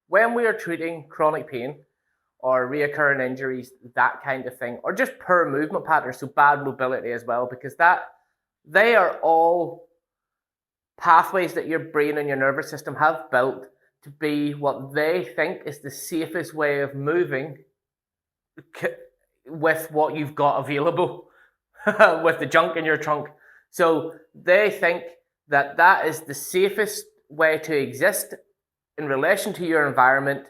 when we are treating chronic pain or reoccurring injuries, that kind of thing, or just poor movement patterns, so bad mobility as well, because they are all pathways that your brain and your nervous system have built to be what they think is the safest way of moving with what you've got available, with the junk in your trunk. So they think that that is the safest way to exist in relation to your environment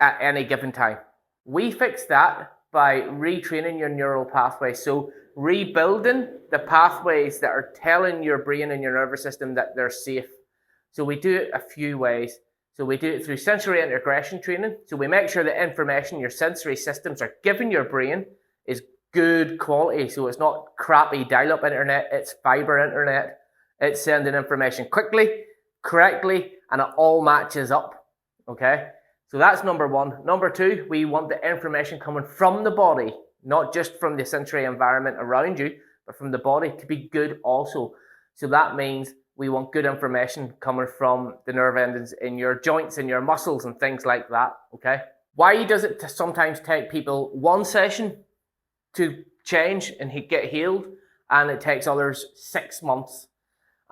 at any given time. We fix that by retraining your neural pathways. So rebuilding the pathways that are telling your brain and your nervous system that they're safe. So we do it a few ways. So we do it through sensory integration training. So we make sure the information your sensory systems are giving your brain is good quality. So it's not crappy dial-up internet, it's fiber internet. It's sending information quickly, correctly, and it all matches up. Okay? So that's number one. Number two, we want the information coming from the body, not just from the sensory environment around you, but from the body to be good also. So that means we want good information coming from the nerve endings in your joints and your muscles and things like that, okay? Why does it sometimes take people one session to change and get healed, and it takes others 6 months?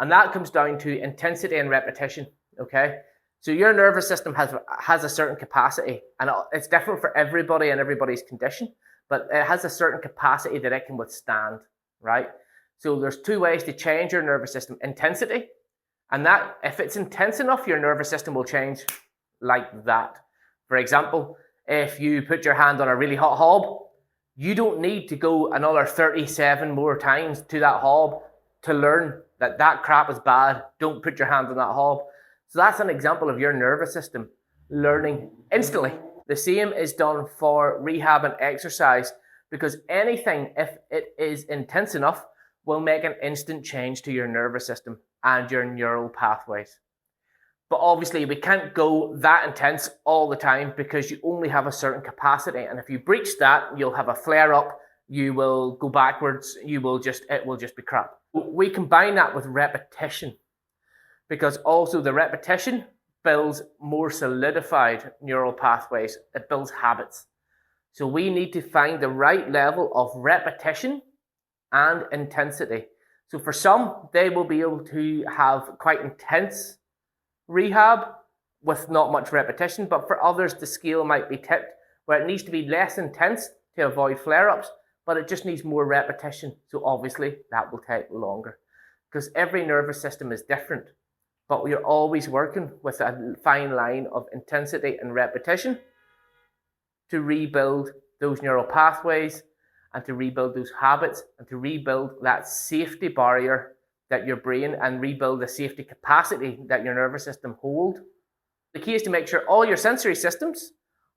And that comes down to intensity and repetition, okay? So your nervous system has a certain capacity, and it's different for everybody and everybody's condition, but it has a certain capacity that it can withstand, right? So there's two ways to change your nervous system. Intensity, and that if it's intense enough, your nervous system will change like that. For example, if you put your hand on a really hot hob, you don't need to go another 37 more times to that hob to learn that that crap is bad. Don't put your hand on that hob. So that's an example of your nervous system learning instantly. The same is done for rehab and exercise, because anything, if it is intense enough, will make an instant change to your nervous system and your neural pathways. But obviously we can't go that intense all the time because you only have a certain capacity. And if you breach that, you'll have a flare up, you will go backwards, it will just be crap. We combine that with repetition, because also the repetition builds more solidified neural pathways. It builds habits. So we need to find the right level of repetition and intensity. So for some, they will be able to have quite intense rehab with not much repetition, but for others, the scale might be tipped where it needs to be less intense to avoid flare-ups, but it just needs more repetition. So obviously that will take longer, because every nervous system is different. But we are always working with a fine line of intensity and repetition to rebuild those neural pathways and to rebuild those habits and to rebuild that safety barrier that your brain and rebuild the safety capacity that your nervous system hold. The key is to make sure all your sensory systems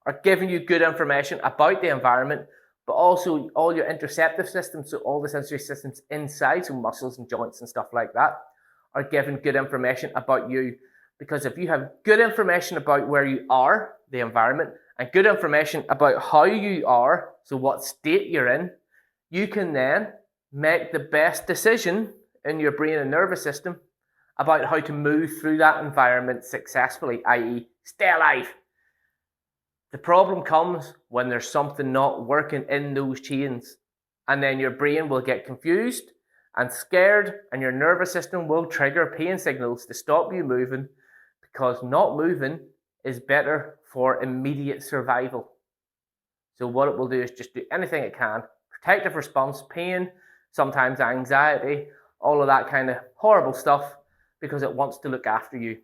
are giving you good information about the environment, but also all your interoceptive systems, so all the sensory systems inside, so muscles and joints and stuff like that, are given good information about you. Because if you have good information about where you are, the environment, and good information about how you are, so what state you're in, you can then make the best decision in your brain and nervous system about how to move through that environment successfully, i.e. stay alive. The problem comes when there's something not working in those chains, and then your brain will get confused and scared, and your nervous system will trigger pain signals to stop you moving, because not moving is better for immediate survival. So what it will do is just do anything it can. Protective response, pain, sometimes anxiety, all of that kind of horrible stuff, because it wants to look after you.